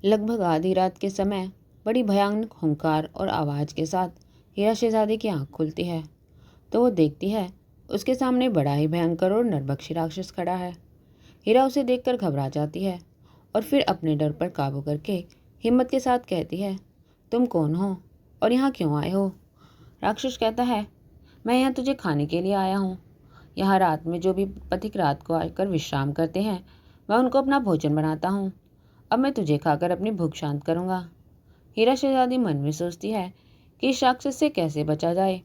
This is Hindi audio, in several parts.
लगभग आधी रात के समय बड़ी भयानक हुंकार और आवाज़ के साथ हीरा शहजादी की आंख खुलती है तो वो देखती है उसके सामने बड़ा ही भयंकर और नरभक्षी राक्षस खड़ा है। हीरा उसे देखकर घबरा जाती है और फिर अपने डर पर काबू करके हिम्मत के साथ कहती है, तुम कौन हो और यहाँ क्यों आए हो? राक्षस कहता है, मैं यहाँ तुझे खाने के लिए आया हूँ। यहाँ रात में जो भी पथिक रात को आकर विश्राम करते हैं मैं उनको अपना भोजन बनाता हूँ। अब मैं तुझे खाकर अपनी भूख शांत करूँगा। हीरा शहजादी मन में सोचती है कि इस राक्षस से कैसे बचा जाए,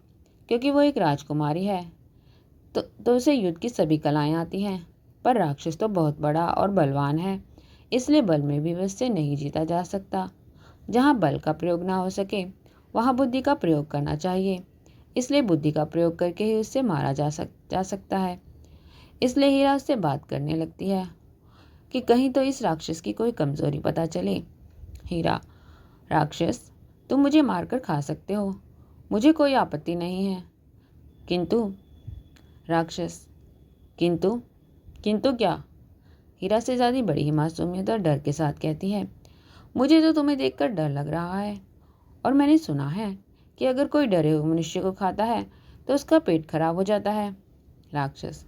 क्योंकि वो एक राजकुमारी है तो उसे युद्ध की सभी कलाएं आती हैं। पर राक्षस तो बहुत बड़ा और बलवान है, इसलिए बल में भी उससे नहीं जीता जा सकता। जहाँ बल का प्रयोग ना हो सके वहाँ बुद्धि का प्रयोग करना चाहिए, इसलिए बुद्धि का प्रयोग करके ही उससे मारा जा सकता है। इसलिए हीरा उससे बात करने लगती है कि कहीं तो इस राक्षस की कोई कमजोरी पता चले। हीरा, राक्षस, तुम मुझे मारकर खा सकते हो, मुझे कोई आपत्ति नहीं है, किंतु राक्षस, किंतु किंतु क्या? हीरा शहजादी बड़ी ही मासूमियत और डर के साथ कहती है, मुझे तो तुम्हें देखकर डर लग रहा है और मैंने सुना है कि अगर कोई डरे हुए मनुष्य को खाता है तो उसका पेट खराब हो जाता है। राक्षस,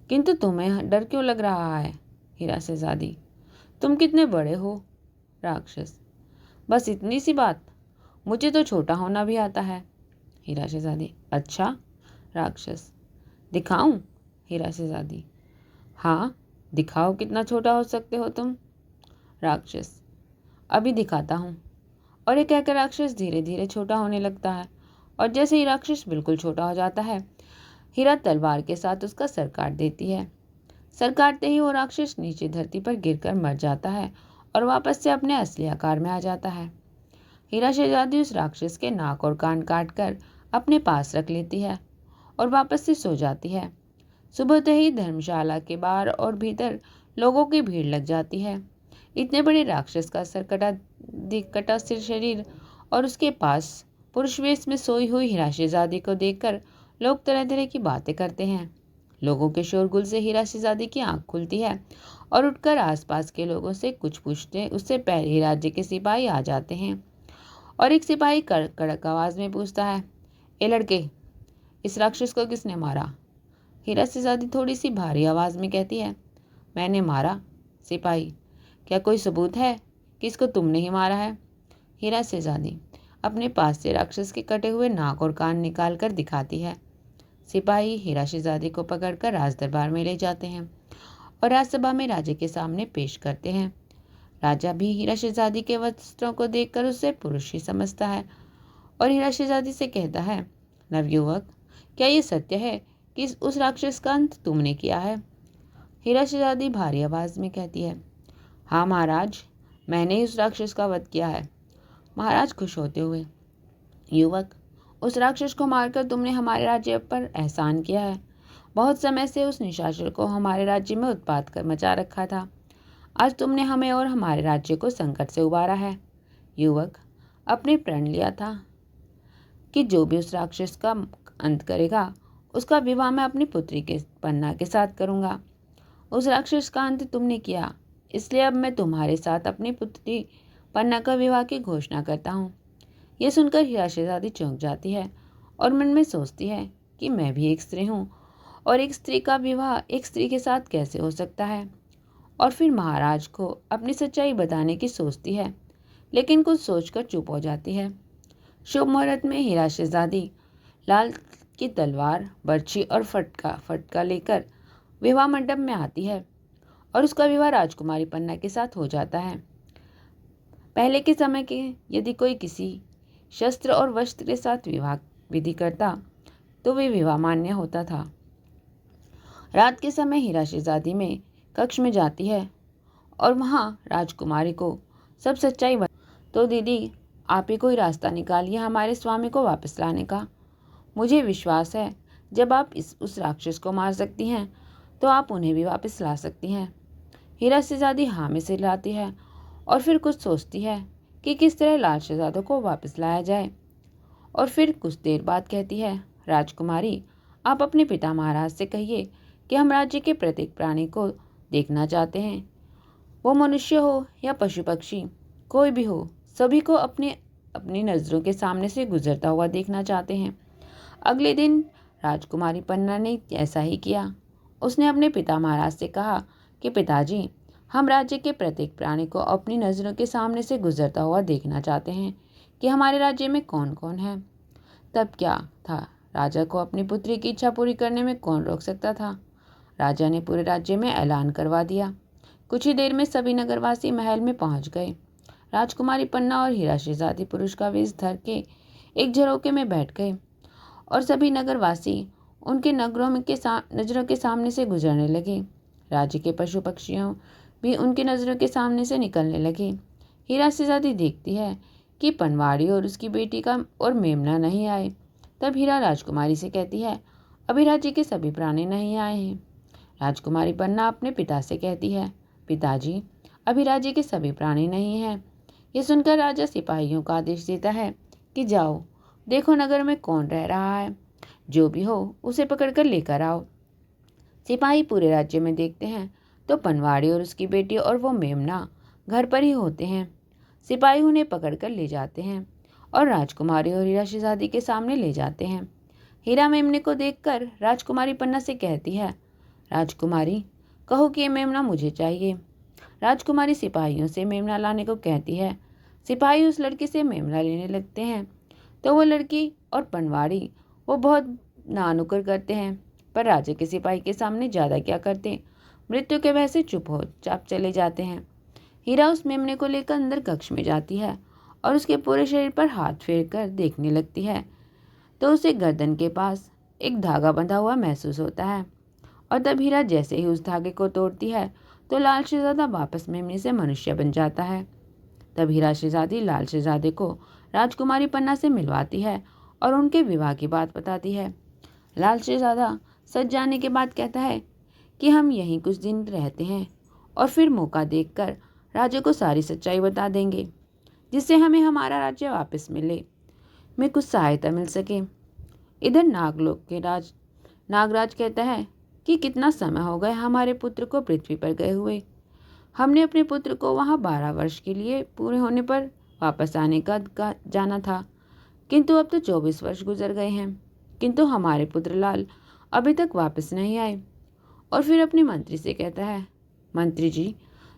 किंतु तुम्हें डर क्यों लग रहा है? हीरा शहजादी, तुम कितने बड़े हो? राक्षस, बस इतनी सी बात, मुझे तो छोटा होना भी आता है। हीरा शहजादी, अच्छा। राक्षस, दिखाऊं? हीरा शहजादी, हाँ, दिखाओ कितना छोटा हो सकते हो तुम। राक्षस, अभी दिखाता हूँ। और ये कहकर राक्षस धीरे धीरे छोटा होने लगता है और जैसे ही राक्षस बिल्कुल छोटा हो जाता है हीरा तलवार के साथ उसका सर काट देती है। सर काटते ही वो राक्षस नीचे धरती पर गिरकर मर जाता है और वापस से अपने असली आकार में आ जाता है। हीरा शहजादी उस राक्षस के नाक और कान काट कर अपने पास रख लेती है और वापस से सो जाती है। सुबह होते ही धर्मशाला के बाहर और भीतर लोगों की भीड़ लग जाती है। इतने बड़े राक्षस का सर कटा सिर शरीर और उसके पास पुरुष वेश में सोई हुई हीरा शहजादी को देखकर लोग तरह तरह की बातें करते हैं। लोगों के शोरगुल से हीरा शहजादी की आंख खुलती है और उठकर आसपास के लोगों से कुछ पूछते उससे पहले ही राज्य के सिपाही आ जाते हैं और एक सिपाही कड़क आवाज में पूछता है, ए लड़के, इस राक्षस को किसने मारा? हीरा शहजादी थोड़ी सी भारी आवाज में कहती है, मैंने मारा। सिपाही, क्या कोई सबूत है कि इसको तुमने ही मारा है? हीरा शहजादी अपने पास से राक्षस के कटे हुए नाक और कान निकाल कर दिखाती है। सिपाही हीरा शहजादी को पकड़कर राज दरबार में ले जाते हैं और राजसभा में राजा के सामने पेश करते हैं। राजा भी हीरा शहजादी के वस्त्रों को देखकर उसे पुरुष ही समझता है और हीरा शहजादी से कहता है, नवयुवक, क्या ये सत्य है कि उस राक्षस का अंत तुमने किया है? हीरा शहजादी भारी आवाज में कहती है, हाँ महाराज, मैंने ही उस राक्षस का वध किया है। महाराज खुश होते हुए, युवक, उस राक्षस को मारकर तुमने हमारे राज्य पर एहसान किया है। बहुत समय से उस निशाचर को हमारे राज्य में उत्पात कर मचा रखा था। आज तुमने हमें और हमारे राज्य को संकट से उबारा है। युवक, अपने प्रण लिया था कि जो भी उस राक्षस का अंत करेगा उसका विवाह मैं अपनी पुत्री के पन्ना के साथ करूंगा। उस राक्षस का अंत तुमने किया, इसलिए अब मैं तुम्हारे साथ अपनी पुत्री पन्ना का विवाह की घोषणा करता हूँ। यह सुनकर हीरा शहजादी चौंक जाती है और मन में सोचती है कि मैं भी एक स्त्री हूँ और एक स्त्री का विवाह एक स्त्री के साथ कैसे हो सकता है। और फिर महाराज को अपनी सच्चाई बताने की सोचती है, लेकिन कुछ सोचकर चुप हो जाती है। शुभ मुहूर्त में हीरा शहजादी लाल की तलवार, बर्छी और फटका लेकर विवाह मंडप में आती है और उसका विवाह राजकुमारी पन्ना के साथ हो जाता है। पहले के समय के यदि कोई किसी शस्त्र और वस्त्र के साथ विवाह विधि करता तो वे विवाह मान्य होता था। रात के समय हीरा शहजादी में कक्ष में जाती है और वहाँ राजकुमारी को सब सच्चाई तो दीदी, आप ही कोई रास्ता निकालिए हमारे स्वामी को वापस लाने का। मुझे विश्वास है जब आप उस राक्षस को मार सकती हैं तो आप उन्हें भी वापस ला सकती हैं। हीरा शहजादी हाँ में सिर हिलाती है और फिर कुछ सोचती है कि किस तरह लाल शहजादों को वापस लाया जाए और फिर कुछ देर बाद कहती है, राजकुमारी, आप अपने पिता महाराज से कहिए कि हम राज्य के प्रत्येक प्राणी को देखना चाहते हैं, वो मनुष्य हो या पशु पक्षी। कोई भी हो, सभी को अपनी नज़रों के सामने से गुजरता हुआ देखना चाहते हैं। अगले दिन राजकुमारी पन्ना ने ऐसा ही किया। उसने अपने पिता महाराज से कहा कि पिताजी, हम राज्य के प्रत्येक प्राणी को अपनी नज़रों के सामने से गुजरता हुआ देखना चाहते हैं कि हमारे राज्य में कौन कौन है। तब क्या था, राजा को अपनी पुत्री की इच्छा पूरी करने में कौन रोक सकता था। राजा ने पूरे राज्य में ऐलान करवा दिया। कुछ ही देर में सभी नगरवासी महल में पहुंच गए। राजकुमारी पन्ना और हीरा शहजादी पुरुष का वेश धर के एक झरोके में बैठ गए और सभी नगरवासी उनके नज़रों के सामने से गुजरने लगे। राज्य के पशु पक्षियों भी उनकी नज़रों के सामने से निकलने लगे। हीरा शहजादी देखती है कि पनवाड़ी और उसकी बेटी का और मेमना नहीं आए। तब हीरा राजकुमारी से कहती है, अभी राज्य के सभी प्राणी नहीं आए हैं। राजकुमारी पन्ना अपने पिता से कहती है, पिताजी, अभी राज्य के सभी प्राणी नहीं हैं। ये सुनकर राजा सिपाहियों का आदेश देता है कि जाओ, देखो नगर में कौन रह रहा है, जो भी हो उसे पकड़कर लेकर आओ। सिपाही पूरे राज्य में देखते हैं तो पनवाड़ी और उसकी बेटी और वो मेमना घर पर ही होते हैं। सिपाही उन्हें पकड़कर ले जाते हैं और राजकुमारी और हीरा शहजादी के सामने ले जाते हैं। हीरा मेमने को देखकर राजकुमारी पन्ना से कहती है, राजकुमारी, कहो कि ये मेमना मुझे चाहिए। राजकुमारी सिपाहियों से मेमना लाने को कहती है। सिपाही उस लड़की से मेमना लेने लगते हैं तो वो लड़की और पनवाड़ी वो बहुत नानुकर करते हैं, पर राजा के सिपाही के सामने ज़्यादा क्या करते, मृत्यु के भय से चुप हो चाप चले जाते हैं। हीरा उस मेमने को लेकर अंदर कक्ष में जाती है और उसके पूरे शरीर पर हाथ फेर कर देखने लगती है तो उसे गर्दन के पास एक धागा बंधा हुआ महसूस होता है। और तब हीरा जैसे ही उस धागे को तोड़ती है तो लाल शहजादा वापस मेमने से मनुष्य बन जाता है। तब हीरा शहजादी लाल शहजादे को राजकुमारी पन्ना से मिलवाती है और उनके विवाह की बात बताती है। लाल शहजादा सच जाने के बाद कहता है कि हम यहीं कुछ दिन रहते हैं और फिर मौका देखकर राजा को सारी सच्चाई बता देंगे, जिससे हमें हमारा राज्य वापस मिले, में कुछ सहायता मिल सके। इधर नागलोक के नागराज कहता है कि कितना समय हो गया हमारे पुत्र को पृथ्वी पर गए हुए। हमने अपने पुत्र को वहाँ 12 वर्ष के लिए पूरे होने पर वापस आने का जाना था, किंतु अब तो 24 वर्ष गुजर गए हैं, किंतु हमारे पुत्र लाल अभी तक वापस नहीं आए। और फिर अपने मंत्री से कहता है, मंत्री जी,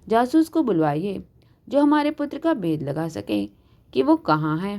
जासूस को बुलवाइए जो हमारे पुत्र का भेद लगा सके कि वो कहाँ है।